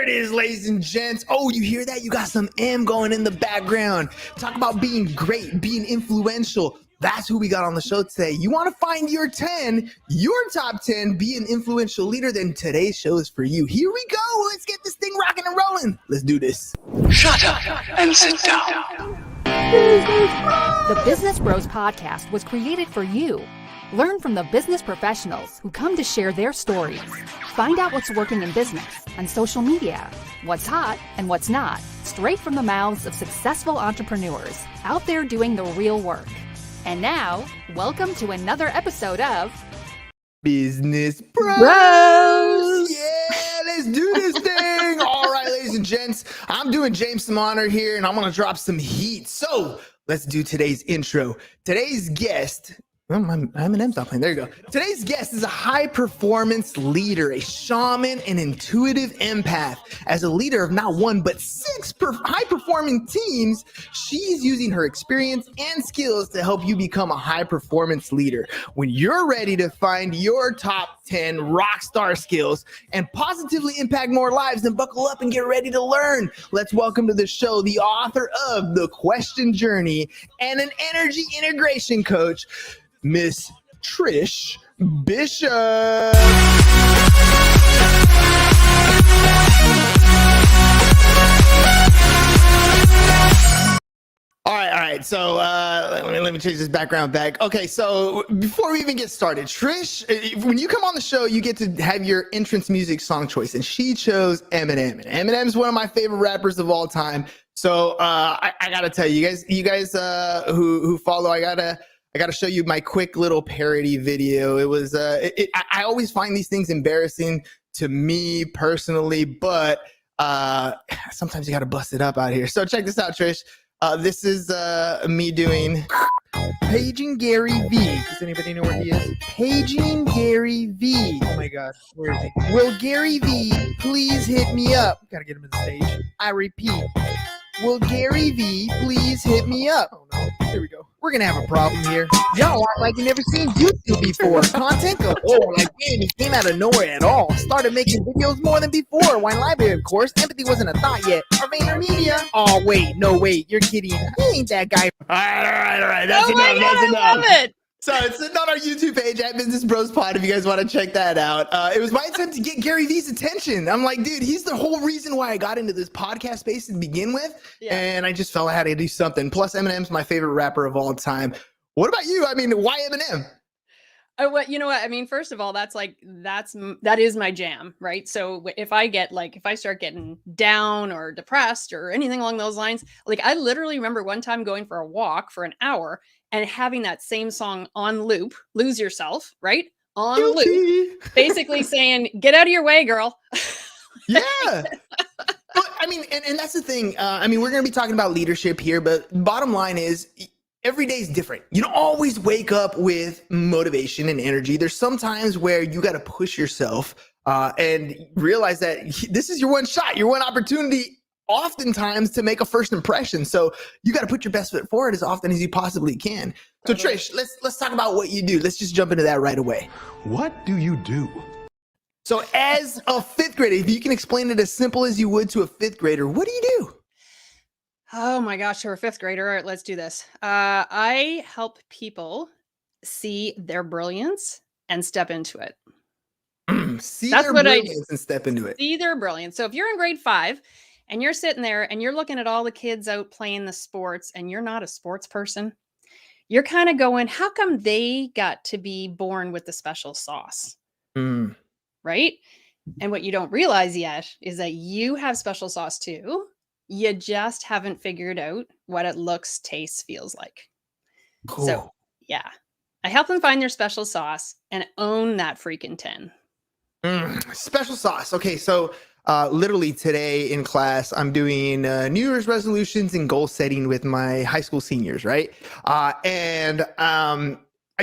it is, ladies and gents. Oh, you hear that? You got some M going in the background. Talk about being great, being influential. That's who we got on the show today. You want to find your 10, your top 10, be an influential leader, then today's show is for you. Here we go. Let's get this thing rocking and rolling. Let's do this. Shut up and sit down. The Business Bros Podcast was created for you. Learn from the business professionals who come to share their stories. Find out what's working in business and social media, what's hot and what's not, straight from the mouths of successful entrepreneurs out there doing the real work. And now, welcome to another episode of Business Bros. Yeah, let's do this thing. All right, ladies and gents, I'm doing James Simoner here, and I'm going to drop some heat. So let's do today's intro. Today's guest... Oh, my M&M's not playing. There you go. Today's guest is a high-performance leader, a shaman, an intuitive empath. As a leader of not one, but 6 high-performing teams, she's using her experience and skills to help you become a high-performance leader. When you're ready to find your top 10 rock star skills and positively impact more lives, then buckle up and get ready to learn. Let's welcome to the show the author of The Question Journey and an energy integration coach, Miss Trish Bishop. All right. So let me change this background back. Okay, so before we even get started, Trish, when you come on the show, you get to have your entrance music song choice, and she chose Eminem. And Eminem's one of my favorite rappers of all time. So I gotta tell you guys who follow, I gotta show you my quick little parody video. It was I always find these things embarrassing to me personally, but sometimes you gotta bust it up out here. So check this out, Trish. This is me doing Paging Gary V. Does anybody know where he is? Paging Gary V. Oh my gosh, where is he? Will Gary V please hit me up? Gotta get him to the stage. I repeat. Will Gary V please hit me up? Oh no, here we go. We're gonna have a problem here. Y'all act like you never seen YouTube before. Content go, like man, he came out of nowhere at all. Started making videos more than before. Wine Library, of course. Empathy wasn't a thought yet. Or VaynerMedia. Oh wait, you're kidding. He ain't that guy. All right. That's enough. I love it. So it's on our YouTube page at Business Bros Pod if you guys want to check that out. It was my attempt to get Gary V's attention. I'm like, dude, he's the whole reason why I got into this podcast space to begin with. Yeah. And I just felt I had to do something. Plus, Eminem's my favorite rapper of all time. What about you? I mean, why Eminem? You know what? I mean, first of all, that is my jam, right? So if I start getting down or depressed or anything along those lines, like I literally remember one time going for a walk for an hour and having that same song on loop, Lose Yourself, right? On loop, basically saying, get out of your way, girl. Yeah. But, I mean, and that's the thing. I mean, we're going to be talking about leadership here, but bottom line is every day is different. You don't always wake up with motivation and energy. There's some times where you got to push yourself and realize that this is your one shot, your one opportunity oftentimes to make a first impression. So you got to put your best foot forward as often as you possibly can. So Trish, let's talk about what you do. Let's just jump into that right away. What do you do? So as a 5th grader, if you can explain it as simple as you would to a 5th grader, what do you do? Oh my gosh, you're a 5th grader. All right, let's do this. I help people see their brilliance and step into it. See their brilliance and step into it. See their brilliance. So if you're in grade 5 and you're sitting there and you're looking at all the kids out playing the sports and you're not a sports person, you're kind of going, how come they got to be born with the special sauce? Right? And what you don't realize yet is that you have special sauce too. You just haven't figured out what it looks, tastes, feels like. Cool. So yeah, I help them find their special sauce and own that freaking 10. Special sauce. Okay, so literally today in class, I'm doing New Year's resolutions and goal setting with my high school seniors, right? And I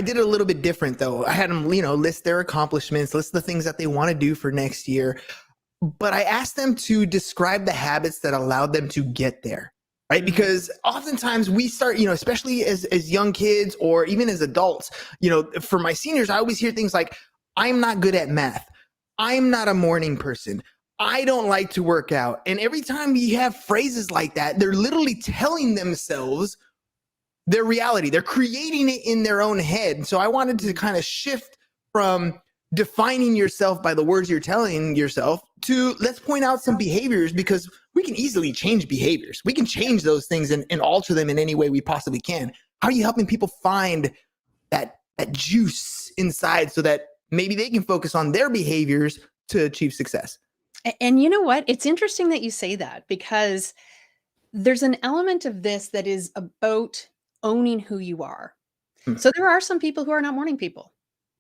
did it a little bit different though. I had them, list their accomplishments, list the things that they want to do for next year. But I asked them to describe the habits that allowed them to get there, right? Because oftentimes we start, especially as young kids or even as adults, for my seniors, I always hear things like, I'm not good at math. I'm not a morning person. I don't like to work out. And every time you have phrases like that, they're literally telling themselves their reality. They're creating it in their own head. And so I wanted to kind of shift from defining yourself by the words you're telling yourself to let's point out some behaviors, because we can easily change behaviors. We can change those things and alter them in any way we possibly can. How are you helping people find that juice inside so that maybe they can focus on their behaviors to achieve success? And you know what? It's interesting that you say that, because there's an element of this that is about owning who you are. Hmm. So there are some people who are not morning people.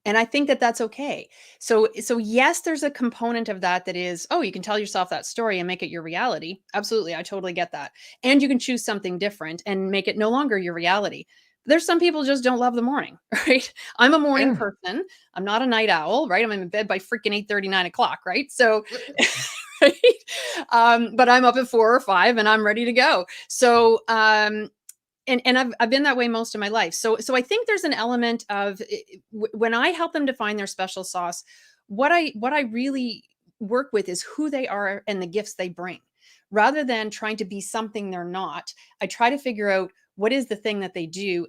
And I think that that's okay. So yes, there's a component of that that is, oh, you can tell yourself that story and make it your reality. Absolutely. I totally get that. And you can choose something different and make it no longer your reality. There's some people just don't love the morning, right? I'm a morning Yeah. person. I'm not a night owl, right? I'm in bed by freaking 8:30, 9 o'clock, right? So, right? But I'm up at 4 or 5 and I'm ready to go. So, and I've been that way most of my life. So I think there's an element of when I help them define their special sauce, what I really work with is who they are and the gifts they bring, rather than trying to be something they're not. I try to figure out what is the thing that they do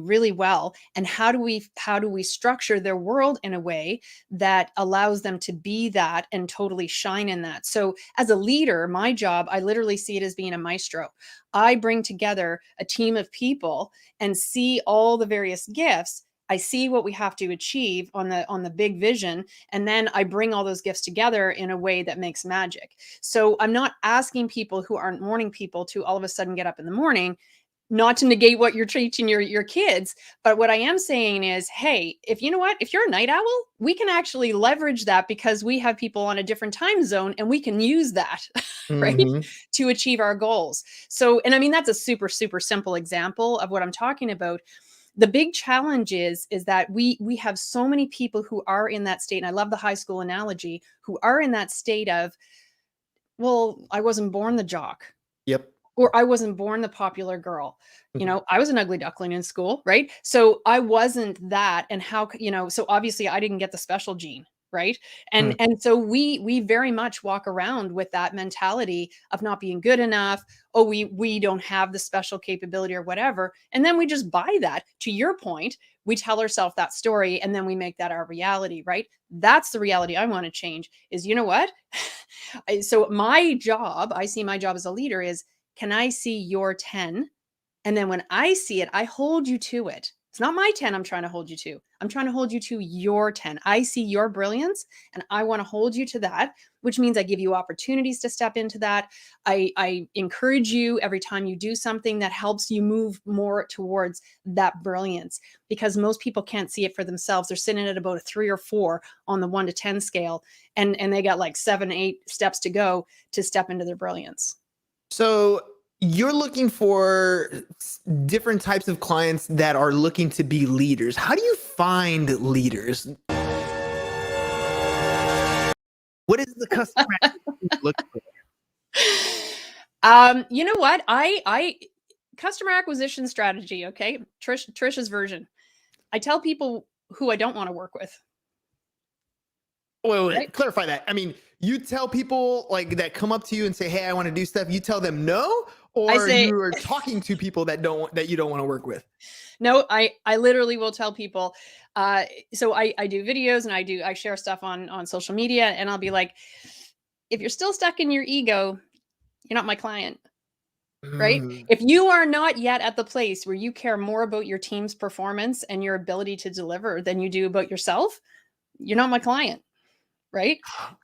really well, and how do we structure their world in a way that allows them to be that and totally shine in that. So as a leader, my job, I literally see it as being a maestro. I bring together a team of people and see all the various gifts. I see what we have to achieve on the big vision, and then I bring all those gifts together in a way that makes magic. So I'm not asking people who aren't morning people to all of a sudden get up in the morning, not to negate what you're teaching your kids. But what I am saying is, hey, if you know what, if you're a night owl, we can actually leverage that, because we have people on a different time zone and we can use that, right, Mhm. to achieve our goals. So, and I mean, that's a super, super simple example of what I'm talking about. The big challenge is that we have so many people who are in that state. And I love the high school analogy, who are in that state of, well, I wasn't born the jock, Yep. or I wasn't born the popular girl. You Mhm. know, I was an ugly duckling in school, right? So I wasn't that. And how, so obviously I didn't get the special gene, right? Mm. And so we very much walk around with that mentality of not being good enough. Oh, we don't have the special capability or whatever. And then we just buy that. To your point, we tell ourselves that story and then we make that our reality, right? That's the reality I want to change. Is, you know what? So my job, I see my job as a leader is, can I see your 10? And then when I see it, I hold you to it. It's not my 10 I'm trying to hold you to. I'm trying to hold you to your 10. I see your brilliance and I want to hold you to that, which means I give you opportunities to step into that. I encourage you every time you do something that helps you move more towards that brilliance, because most people can't see it for themselves. They're sitting at about a 3 or 4 on the 1 to 10 scale, and they got like 7, 8 steps to go to step into their brilliance. So you're looking for different types of clients that are looking to be leaders. How do you find leaders? What is the customer acquisition you look for? You know what? I customer acquisition strategy, okay? Trish's version. I tell people who I don't want to work with, Wait, right? clarify that. I mean, you tell people like that come up to you and say, "Hey, I want to do stuff." You tell them no, I or say you are talking to people that you don't want to work with. no, I literally will tell people, uh, so I do videos and I share stuff on social media, and I'll be like, if you're still stuck in your ego, you're not my client. Right? Mm. If you are not yet at the place where you care more about your team's performance and your ability to deliver than you do about yourself, you're not my client, right?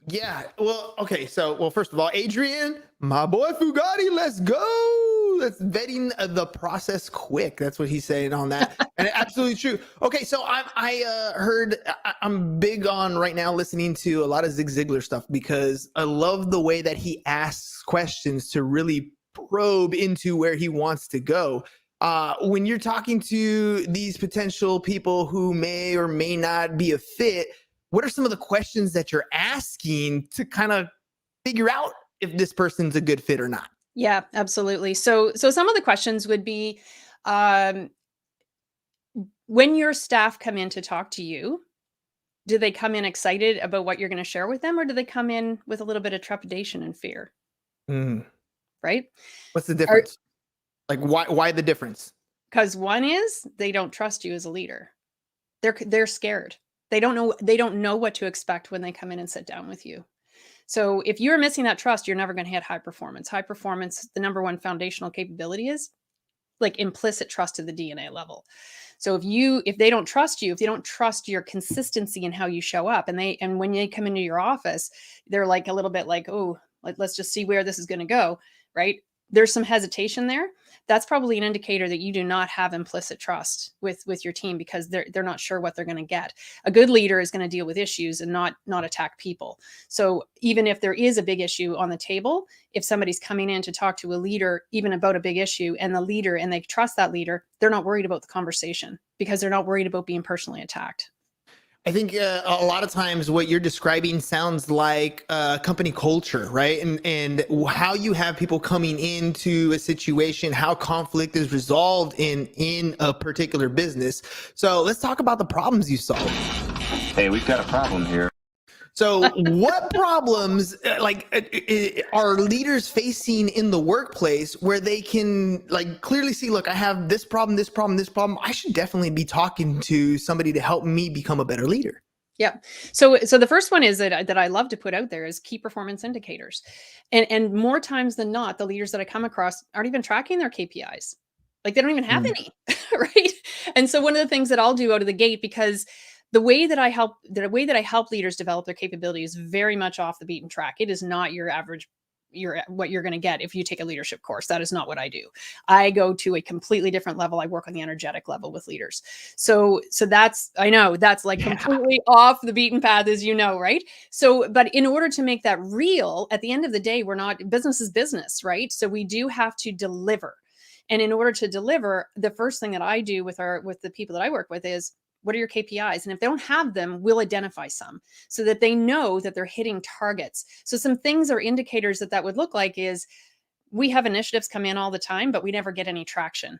Yeah. Well, okay. So, well, first of all, Adrian, my boy Fugatti, let's go. Let's vetting the process quick. That's what he's saying on that. And absolutely true. Okay. So I heard, I'm big on right now listening to a lot of Zig Ziglar stuff because I love the way that he asks questions to really probe into where he wants to go. When you're talking to these potential people who may or may not be a fit, what are some of the questions that you're asking to kind of figure out if this person's a good fit or not? Yeah, absolutely. So some of the questions would be, um, when your staff come in to talk to you, Do they come in excited about what you're going to share with them, or do they come in with a little bit of trepidation and fear? Mm. Right? What's the difference? Like, why the difference? Because one is they don't trust you as a leader. They're scared. They don't know what to expect when they come in and sit down with you. So if you're missing that trust, you're never going to hit high performance. High performance, the number one foundational capability is like implicit trust to the DNA level. So if they don't trust you, if they don't trust your consistency in how you show up, and when they come into your office, they're like a little bit like, oh, let's just see where this is going to go, right? There's some hesitation there. That's probably an indicator that you do not have implicit trust with your team, because they're not sure what they're going to get. A good leader is going to deal with issues and not attack people. So even if there is a big issue on the table, if somebody's coming in to talk to a leader, even about a big issue, and they trust that leader, they're not worried about the conversation because they're not worried about being personally attacked. I think a lot of times what you're describing sounds like company culture, right? And how you have people coming into a situation, how conflict is resolved in a particular business. So let's talk about the problems you solve. Hey, we've got a problem here. So what problems are leaders facing in the workplace where they can like clearly see, look, I have this problem, this problem, this problem. I should definitely be talking to somebody to help me become a better leader. Yeah. So the first one is that I love to put out there is key performance indicators. And more times than not, the leaders that I come across aren't even tracking their KPIs. Like they don't even have any, right? And so one of the things that I'll do out of the gate, because the way that I help leaders develop their capability is very much off the beaten track. It is not your average, what you're going to get if you take a leadership course. That is not what I do. I go to a completely different level. I work on the energetic level with leaders. So I know that's like completely off the beaten path, as you know, right? So, but in order to make that real, at the end of the day, business is business, right? So we do have to deliver. And in order to deliver, the first thing that I do with the people that I work with is, what are your KPIs? And if they don't have them, we'll identify some so that they know that they're hitting targets. So some things or indicators that would look like is, we have initiatives come in all the time, but we never get any traction.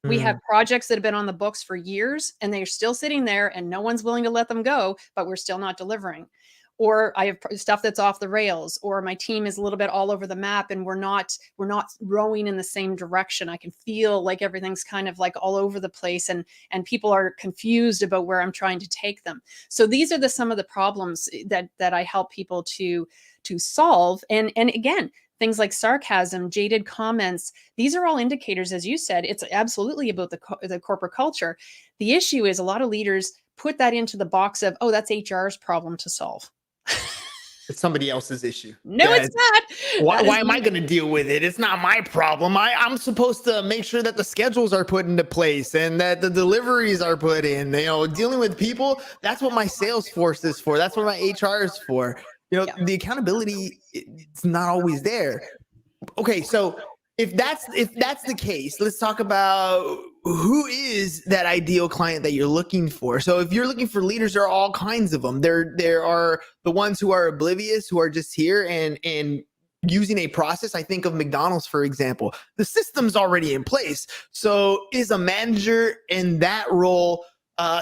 We have projects that have been on the books for years and they're still sitting there and no one's willing to let them go, but we're still not delivering. Or I have stuff that's off the rails, or my team is a little bit all over the map and we're not rowing in the same direction. I can feel like everything's kind of like all over the place and people are confused about where I'm trying to take them. So these are some of the problems that I help people to solve. And again, things like sarcasm, jaded comments, these are all indicators, as you said. It's absolutely about the corporate culture. The issue is a lot of leaders put that into the box of, oh, that's HR's problem to solve. It's somebody else's issue. No, it's not. Why am I going to deal with it? It's not my problem. I'm supposed to make sure that the schedules are put into place and that the deliveries are put in. Dealing with people, that's what my sales force is for. That's what my HR is for. The accountability, it's not always there. Okay, so if that's the case, let's talk about who is that ideal client that you're looking for. So if you're looking for leaders, there are all kinds of them. There are the ones who are oblivious, who are just here and using a process. I think of McDonald's, for example. The system's already in place. So is a manager in that role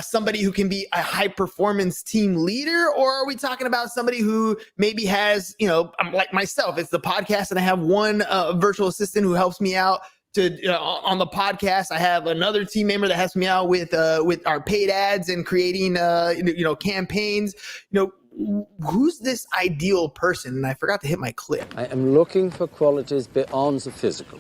somebody who can be a high performance team leader, or are we talking about somebody who maybe has, I'm like myself, it's the podcast and I have one virtual assistant who helps me out on the podcast. I have another team member that helps me out with our paid ads and creating, campaigns. Who's this ideal person? And I forgot to hit my clip. I am looking for qualities beyond the physical.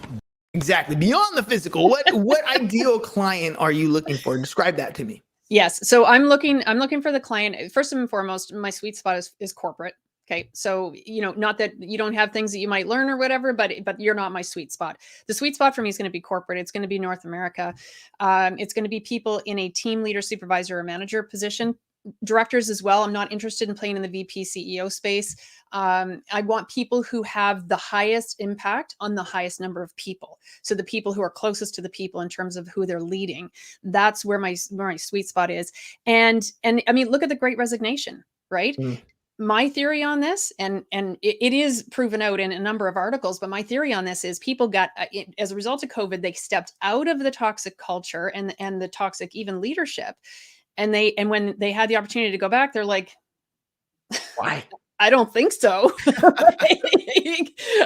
Exactly. Beyond the physical. What ideal client are you looking for? Describe that to me. Yes. So I'm looking for the client. First and foremost, my sweet spot is corporate. Okay. So, not that you don't have things that you might learn or whatever, but you're not my sweet spot. The sweet spot for me is going to be corporate. It's going to be North America. It's going to be people in a team leader, supervisor, or manager position. Directors as well. I'm not interested in playing in the VP CEO space. I want people who have the highest impact on the highest number of people. So the people who are closest to the people in terms of who they're leading. That's where my sweet spot is. And I mean, look at the Great Resignation, right? My theory on this, and it is proven out in a number of articles, but my theory on this is people got, as a result of COVID, they stepped out of the toxic culture and the toxic even leadership. And when they had the opportunity to go back, they're like, Why? I don't think so.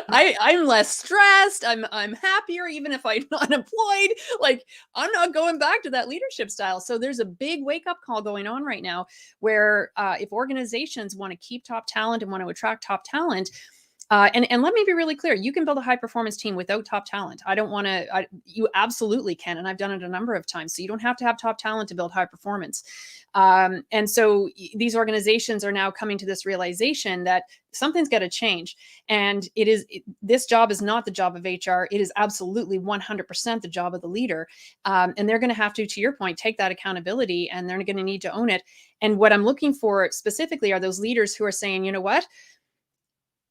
I'm less stressed. I'm happier, even if I'm unemployed. Like, I'm not going back to that leadership style. So there's a big wake up call going on right now, where if organizations want to keep top talent and want to attract top talent, and let me be really clear, you can build a high performance team without top talent. I don't want to, you absolutely can. And I've done it a number of times. So you don't have to have top talent to build high performance. And so these organizations are now coming to this realization that something's got to change. And this job is not the job of HR. It is absolutely 100% the job of the leader. And they're going to have to your point, take that accountability, and they're going to need to own it. And what I'm looking for specifically are those leaders who are saying, you know what?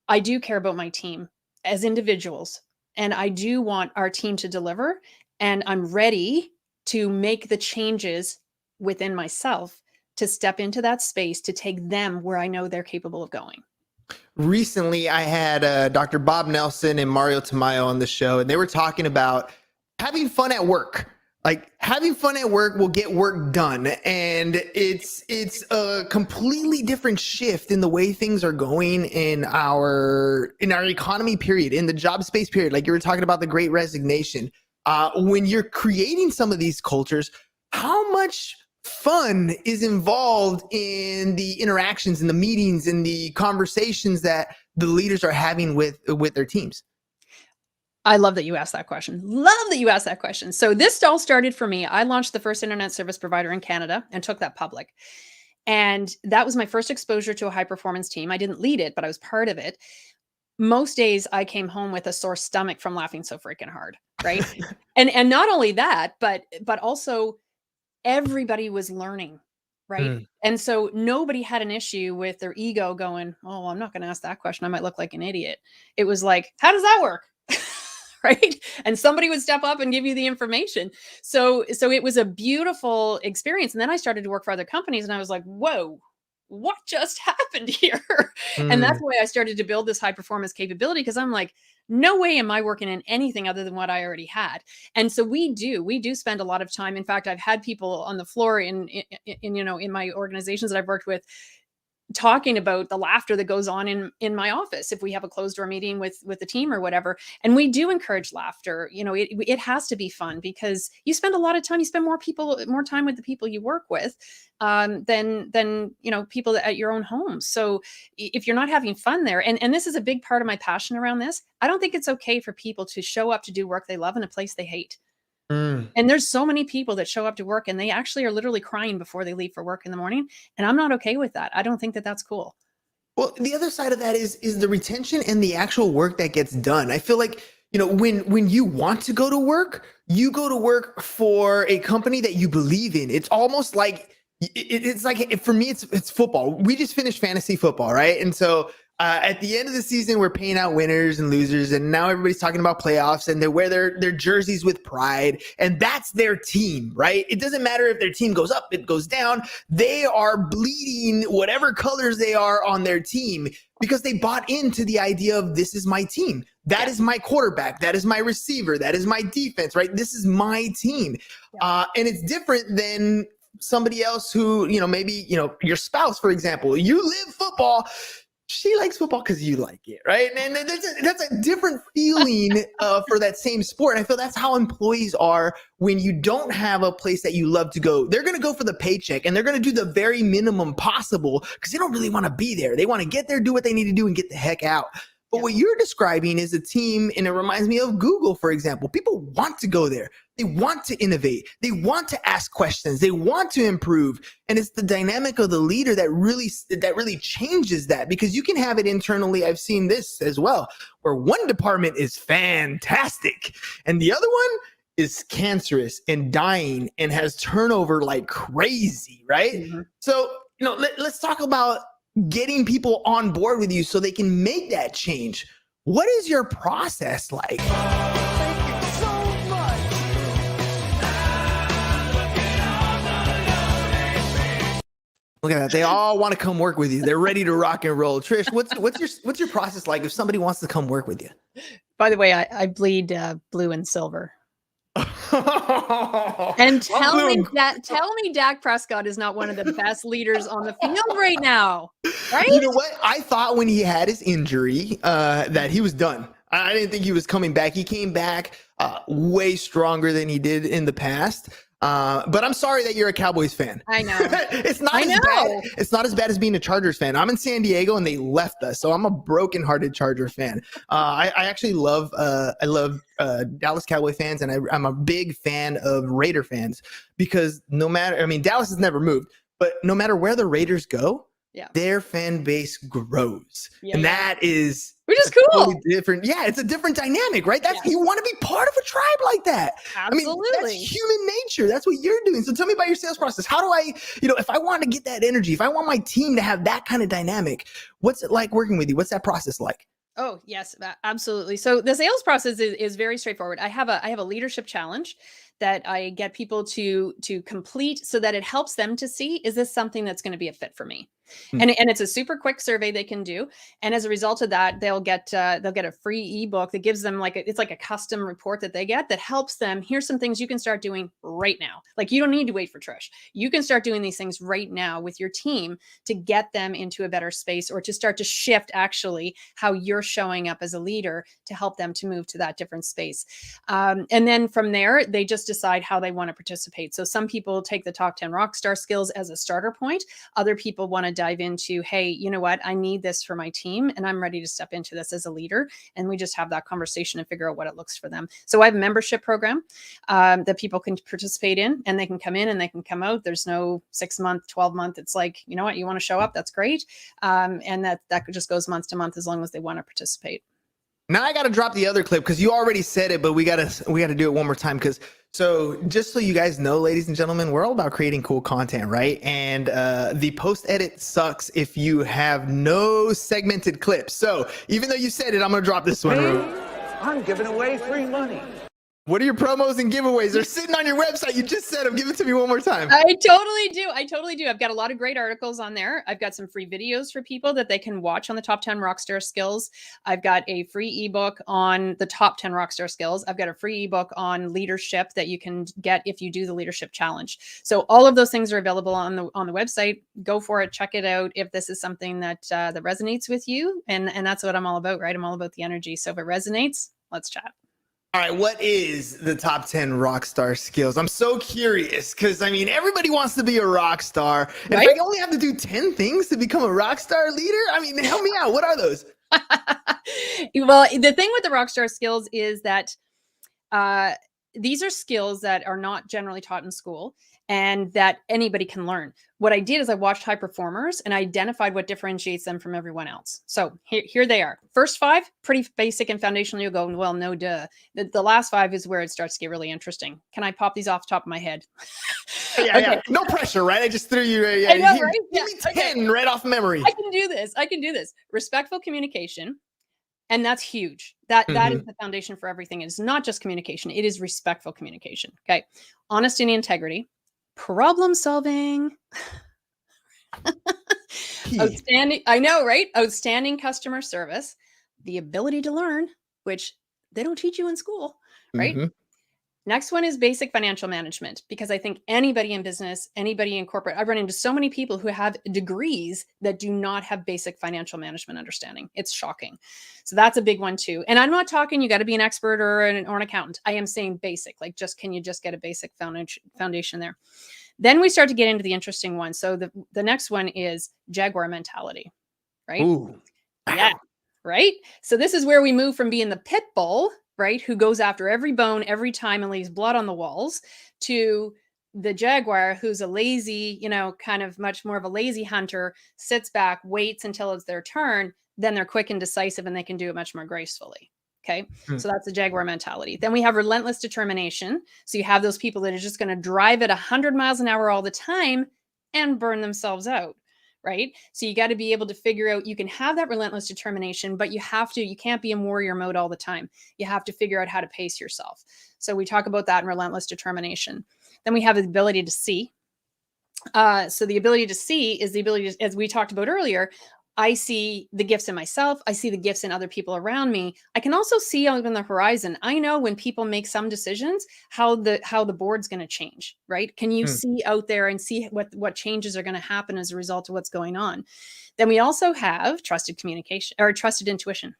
I do care about my team as individuals, and I do want our team to deliver, and I'm ready to make the changes within myself to step into that space to take them where I know they're capable of going. Recently, I had Dr. Bob Nelson and Mario Tamayo on the show, and they were talking about having fun at work. Like, having fun at work will get work done, and it's a completely different shift in the way things are going in our economy, period, in the job space, period. Like you were talking about the Great Resignation. When you're creating some of these cultures, how much fun is involved in the interactions and the meetings and the conversations that the leaders are having with their teams? I love that you asked that question. So this all started for me. I launched the first internet service provider in Canada and took that public. And that was my first exposure to a high performance team. I didn't lead it, but I was part of it. Most days I came home with a sore stomach from laughing so freaking hard, right? and not only that, but also everybody was learning, right? And so nobody had an issue with their ego going, oh, I'm not going to ask that question. I might look like an idiot. It was like, how does that work? Right. And somebody would step up and give you the information. So it was a beautiful experience. And then I started to work for other companies, and I was like, whoa, what just happened here? And that's why I started to build this high performance capability, because I'm like, no way am I working in anything other than what I already had. And so we do spend a lot of time. In fact, I've had people on the floor in my organizations that I've worked with, talking about the laughter that goes on in my office if we have a closed door meeting with the team or whatever. And we do encourage laughter. It has to be fun, because you spend a lot of time, you spend more time with the people you work with than people at your own home. So if you're not having fun there, and this is a big part of my passion around this, I don't think it's okay for people to show up to do work they love in a place they hate. And there's so many people that show up to work and they actually are literally crying before they leave for work in the morning. And I'm not okay with that. I don't think that that's cool. Well, the other side of that is the retention and the actual work that gets done. I feel like, when you want to go to work, you go to work for a company that you believe in. It's almost like, it's like, for me, it's football. We just finished fantasy football, right? And so at the end of the season, we're paying out winners and losers, and now everybody's talking about playoffs, and they wear their jerseys with pride, and that's their team, right? It doesn't matter if their team goes up, it goes down. They are bleeding whatever colors they are on their team, because they bought into the idea of, this is my team. That is my quarterback. That is my receiver. That is my defense, right? This is my team. And it's different than somebody else who, maybe, your spouse, for example, you live football. She likes football because you like it, right? And that's a different feeling for that same sport. And I feel that's how employees are when you don't have a place that you love to go. They're going to go for the paycheck, and they're going to do the very minimum possible because they don't really want to be there. They want to get there, do what they need to do, and get the heck out. But what you're describing is a team, and it reminds me of Google, for example. People want to go there. They want to innovate. They want to ask questions. They want to improve. And it's the dynamic of the leader that really changes that, because you can have it internally. I've seen this as well, where one department is fantastic and the other one is cancerous and dying and has turnover like crazy, right? So, let's talk about getting people on board with you so they can make that change. What is your process like? Thank you so much. Look at that. They all want to come work with you. They're ready to rock and roll. Trish, what's your process like if somebody wants to come work with you? By the way, I bleed blue and silver. And tell me Dak Prescott is not one of the best leaders on the field right now, right? You know what? I thought when he had his injury that he was done. I didn't think he was coming back. He came back way stronger than he did in the past. But I'm sorry that you're a Cowboys fan. I know. It's not as bad. It's not as bad as being a Chargers fan. I'm in San Diego and they left us, so I'm a brokenhearted Charger fan. I actually love Dallas Cowboy fans, and I'm a big fan of Raider fans because Dallas has never moved, but no matter where the Raiders go, their fan base grows, and that is. Which is cool. Totally different. Yeah, it's a different dynamic, right? You want to be part of a tribe like that. Absolutely. I mean, that's human nature. That's what you're doing. So tell me about your sales process. How do I, if I want to get that energy, if I want my team to have that kind of dynamic, what's it like working with you? What's that process like? Oh, yes, absolutely. So the sales process is very straightforward. I have a leadership challenge that I get people to complete so that it helps them to see, is this something that's going to be a fit for me? And it's a super quick survey they can do. And as a result of that, they'll get a free ebook that gives them it's like a custom report that they get that helps them. Here's some things you can start doing right now. Like, you don't need to wait for Trish. You can start doing these things right now with your team to get them into a better space, or to start to shift actually how you're showing up as a leader to help them to move to that different space. And then from there, they just decide how they want to participate. So some people take the top 10 rockstar skills as a starter point. Other people want to dive into, hey, you know what? I need this for my team and I'm ready to step into this as a leader. And we just have that conversation and figure out what it looks for them. So I have a membership program that people can participate in, and they can come in and they can come out. There's no 6-month, 12-month. It's like, you know what? You want to show up? That's great. And that just goes month to month as long as they want to participate. Now I got to drop the other clip because you already said it, but we got to do it one more time so just so you guys know, ladies and gentlemen, we're all about creating cool content, right? And the post edit sucks if you have no segmented clips. So even though you said it, I'm going to drop this one. I'm giving away free money. What are your promos and giveaways? They're sitting on your website. You just said them. Give it to me one more time. I totally do. I've got a lot of great articles on there. I've got some free videos for people that they can watch on the top 10 rockstar skills. I've got a free ebook on the top 10 rockstar skills. I've got a free ebook on leadership that you can get if you do the leadership challenge. So all of those things are available on the website. Go for it. Check it out if this is something that that resonates with you. And that's what I'm all about, right? I'm all about the energy. So if it resonates, let's chat. All right, what is the top 10 rock star skills? I'm so curious because, everybody wants to be a rock star. And right? if I only have to do 10 things to become a rock star leader, help me out. What are those? Well, the thing with the rock star skills is that these are skills that are not generally taught in school and that anybody can learn. What I did is I watched high performers and I identified what differentiates them from everyone else. So here they are. First 5, pretty basic and foundational. You'll go, well, no, duh. The last 5 is where it starts to get really interesting. Can I pop these off the top of my head? Yeah. No pressure, right? I just threw you. I know, right? Give me 10 right off memory. I can do this. Respectful communication. And that's huge. That is the foundation for everything. It's not just communication. It is respectful communication. Okay. Honesty and integrity. Problem solving. Outstanding. I know, right? Outstanding customer service. The ability to learn, which they don't teach you in school, right? Next one is basic financial management, because I think anybody in business, anybody in corporate, I've run into so many people who have degrees that do not have basic financial management understanding. It's shocking. So that's a big one too. And I'm not talking, you got to be an expert or an accountant. I am saying basic, like can you just get a basic foundation there? Then we start to get into the interesting one. So the next one is Jaguar mentality, right? Ooh. Yeah. Right. So this is where we move from being the pit bull, right, who goes after every bone every time and leaves blood on the walls, to the jaguar, who's a lazy, kind of much more of a lazy hunter, sits back, waits until it's their turn. Then they're quick and decisive and they can do it much more gracefully. Okay. So that's the jaguar mentality. Then we have relentless determination. So you have those people that are just going to drive at 100 miles an hour all the time and burn themselves out. Right. So you got to be able to figure out, you can have that relentless determination, but you can't be in warrior mode all the time. You have to figure out how to pace yourself. So we talk about that in relentless determination. Then we have the ability to see. So the ability to see is the ability to, as we talked about earlier, I see the gifts in myself. I see the gifts in other people around me. I can also see out on the horizon. I know when people make some decisions, how the board's going to change, right? Can you see out there and see what changes are going to happen as a result of what's going on? Then we also have trusted communication or trusted intuition.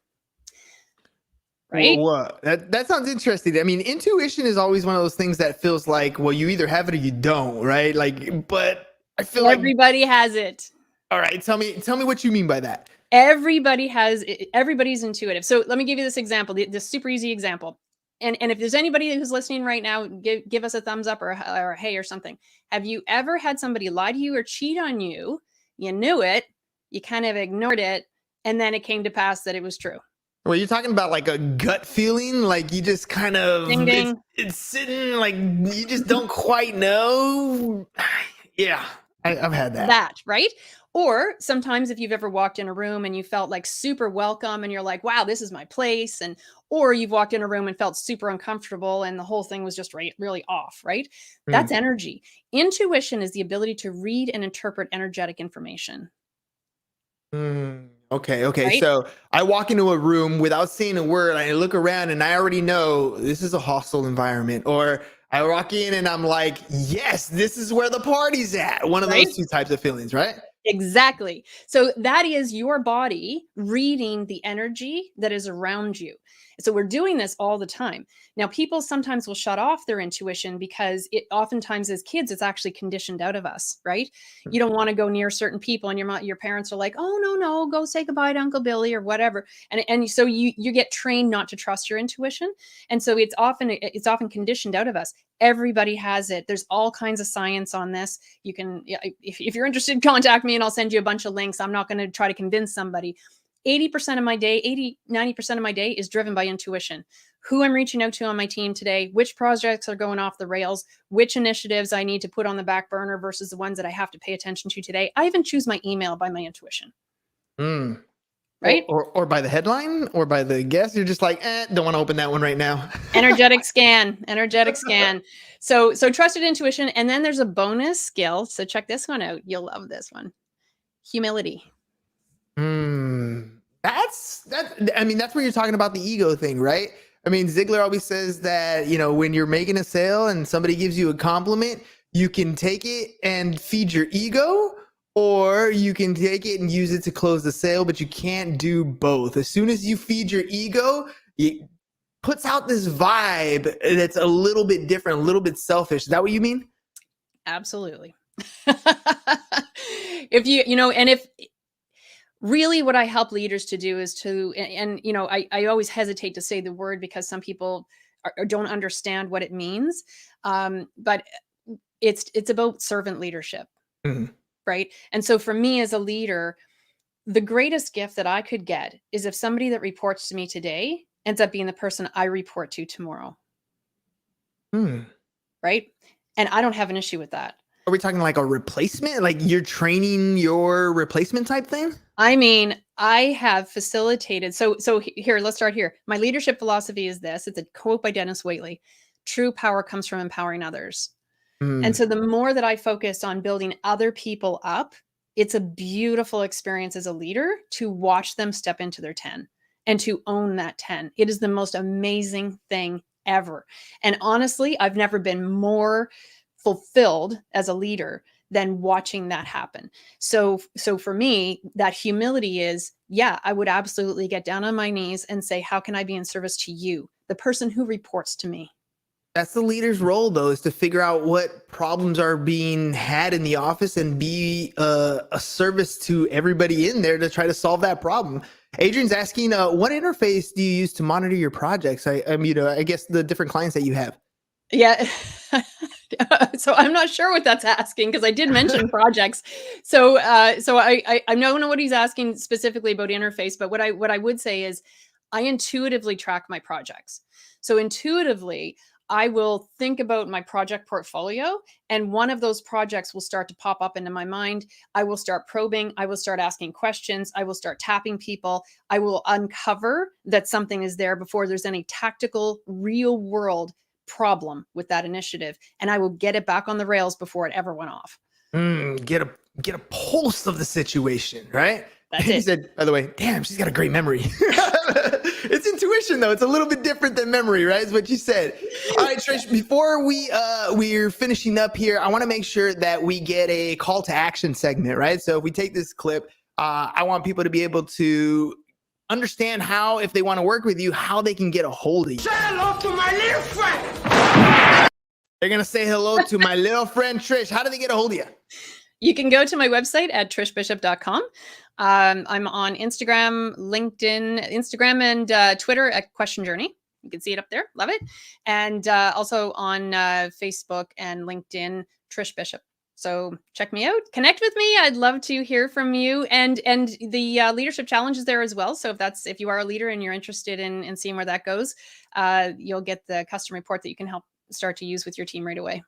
Right? Well, that sounds interesting. I mean, intuition is always one of those things that feels like, well, you either have it or you don't, right? Like, but I feel like, Everybody has it. all right, tell me what you mean by that. Everybody's intuitive. So let me give you this example, this super easy example. And if there's anybody who's listening right now, give us a thumbs up or a hey or something. Have you ever had somebody lie to you or cheat on you? You knew it, you kind of ignored it, and then it came to pass that it was true. Well, you're talking about like a gut feeling, like you just kind of, Ding, ding. it's sitting like you just don't quite know. Yeah, I've had that. That, right? Or sometimes if you've ever walked in a room and you felt like super welcome and you're like, wow, this is my place. Or you've walked in a room and felt super uncomfortable and the whole thing was just really off, right? That's energy. Intuition is the ability to read and interpret energetic information. Okay. Right? So I walk into a room without saying a word. I look around and I already know this is a hostile environment. Or I walk in and I'm like, yes, this is where the party's at. One of those two types of feelings, right? Exactly. So that is your body reading the energy that is around you. So we're doing this all the time. Now, people sometimes will shut off their intuition because it oftentimes as kids, it's actually conditioned out of us, right? You don't want to go near certain people and your parents are like, oh, no, go say goodbye to Uncle Billy or whatever. And so you get trained not to trust your intuition. And so it's often conditioned out of us. Everybody has it. There's all kinds of science on this. You can, if you're interested, contact me and I'll send you a bunch of links. I'm not going to try to convince somebody. 80% of my day, 90% of my day is driven by intuition. Who I'm reaching out to on my team today, which projects are going off the rails, which initiatives I need to put on the back burner versus the ones that I have to pay attention to today. I even choose my email by my intuition. Right? Or by the headline or by the guest. You're just like, don't want to open that one right now. Energetic scan. So trusted intuition. And then there's a bonus skill. So check this one out. You'll love this one. Humility. That's where you're talking about the ego thing, right? I mean, Ziegler always says that, when you're making a sale and somebody gives you a compliment, you can take it and feed your ego, or you can take it and use it to close the sale, but you can't do both. As soon as you feed your ego, it puts out this vibe that's a little bit different, a little bit selfish. Is that what you mean? Absolutely. If really what I help leaders to do is I always hesitate to say the word because some people don't understand what it means. But it's about servant leadership. Right. And so for me as a leader, the greatest gift that I could get is if somebody that reports to me today ends up being the person I report to tomorrow. Right. And I don't have an issue with that. Are we talking like a replacement? Like you're training your replacement type thing? I mean, I have facilitated. So here, let's start here. My leadership philosophy is this. It's a quote by Dennis Waitley. True power comes from empowering others. And so the more that I focus on building other people up, it's a beautiful experience as a leader to watch them step into their 10 and to own that 10. It is the most amazing thing ever. And honestly, I've never been more fulfilled as a leader than watching that happen. So for me, that humility is, I would absolutely get down on my knees and say, how can I be in service to you, the person who reports to me? That's the leader's role, though, is to figure out what problems are being had in the office and be a service to everybody in there to try to solve that problem. Adrian's asking, what interface do you use to monitor your projects? I guess the different clients that you have. Yeah. So I'm not sure what that's asking because I did mention projects. So I don't know what he's asking specifically about interface, but what I would say is I intuitively track my projects. So intuitively, I will think about my project portfolio and one of those projects will start to pop up into my mind. I will start probing. I will start asking questions. I will start tapping people. I will uncover that something is there before there's any tactical, real world problem with that initiative. And I will get it back on the rails before it ever went off. Get a pulse of the situation, right? That's He it. said, by the way, damn, she's got a great memory. It's intuition, though. It's a little bit different than memory, right? Is what you said. All right, Trish, before we're finishing up here, I want to make sure that we get a call to action segment, right? So if we take this clip, I want people to be able to understand how, if they want to work with you, how they can get a hold of you. Say hello to my little friend. They're going to say hello to my little friend, Trish. How do they get a hold of you? You can go to my website at trishbishop.com. I'm on Instagram, LinkedIn, Instagram, and Twitter at Question Journey. You can see it up there. Love it. And also on Facebook and LinkedIn, Trish Bishop. So check me out. Connect with me. I'd love to hear from you. And the leadership challenge is there as well. So if you are a leader and you're interested in seeing where that goes, you'll get the custom report that you can help start to use with your team right away.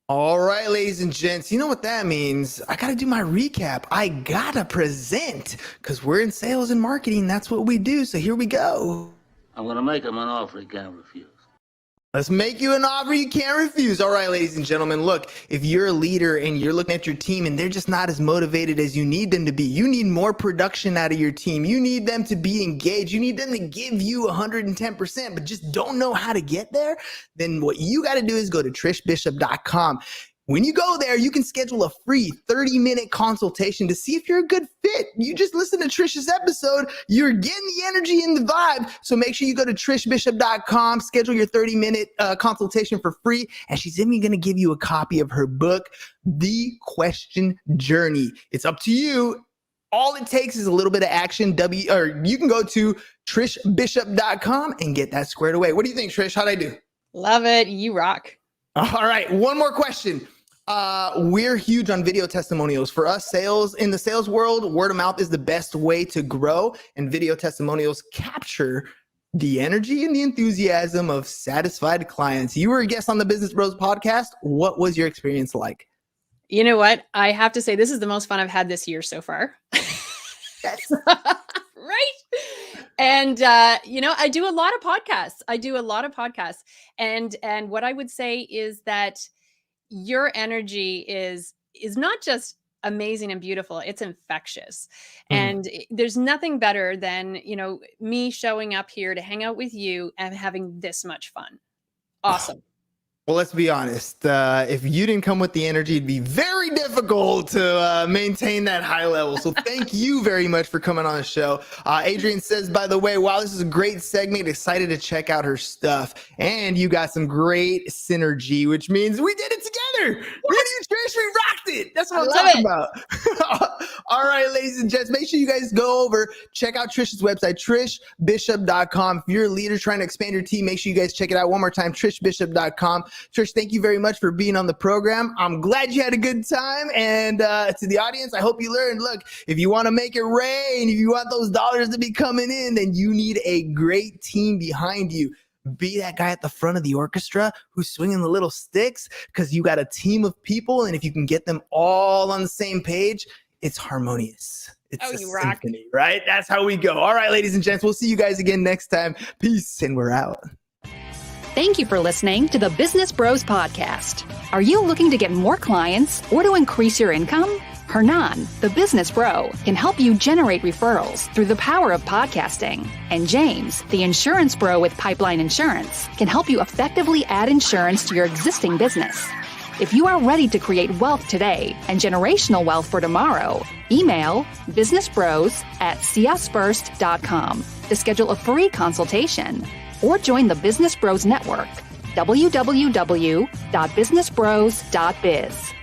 All right, ladies and gents, you know what that means. I got to do my recap. I got to present because we're in sales and marketing. That's what we do. So here we go. I'm going to make him an offer he can't refuse. Let's make you an offer you can't refuse. All right, ladies and gentlemen, look, if you're a leader and you're looking at your team and they're just not as motivated as you need them to be, you need more production out of your team. You need them to be engaged. You need them to give you 110%, but just don't know how to get there. Then what you got to do is go to trishbishop.com. When you go there, you can schedule a free 30-minute consultation to see if you're a good fit. You just listen to Trish's episode, you're getting the energy and the vibe. So make sure you go to trishbishop.com, schedule your 30-minute consultation for free. And she's even going to give you a copy of her book, The Question Journey. It's up to you. All it takes is a little bit of action. You can go to trishbishop.com and get that squared away. What do you think, Trish? How'd I do? Love it. You rock. All right, one more question. We're huge on video testimonials. For us, in the sales world, word of mouth is the best way to grow, and video testimonials capture the energy and the enthusiasm of satisfied clients. You were a guest on the Business Bros podcast. What was your experience like? You know what? I have to say, this is the most fun I've had this year so far. Yes. Right. And, I do a lot of podcasts. And what I would say is that your energy is not just amazing and beautiful, it's infectious. And there's nothing better than, me showing up here to hang out with you and having this much fun. Awesome. Well, let's be honest. If you didn't come with the energy, it'd be very difficult to maintain that high level. So thank you very much for coming on the show. Adrian says, by the way, wow, this is a great segment. Excited to check out her stuff. And you got some great synergy, which means we did it together. Me and you, Trish, we rocked it. That's what I'm talking about. All right, ladies and gents, make sure you guys go over, check out Trish's website, trishbishop.com. If you're a leader trying to expand your team, make sure you guys check it out one more time, trishbishop.com. Trish, thank you very much for being on the program. I'm glad you had a good time. And to the audience, I hope you learned, look, if you want to make it rain, if you want those dollars to be coming in, then you need a great team behind you. Be that guy at the front of the orchestra who's swinging the little sticks, because you got a team of people. And if you can get them all on the same page, it's harmonious. It's a symphony, right? That's how we go. All right, ladies and gents, we'll see you guys again next time. Peace, and we're out. Thank you for listening to the Business Bros Podcast. Are you looking to get more clients or to increase your income? Hernan, the business bro, can help you generate referrals through the power of podcasting. And James, the insurance bro with Pipeline Insurance, can help you effectively add insurance to your existing business. If you are ready to create wealth today and generational wealth for tomorrow, email businessbros@csfirst.com to schedule a free consultation. Or join the Business Bros Network, www.businessbros.biz.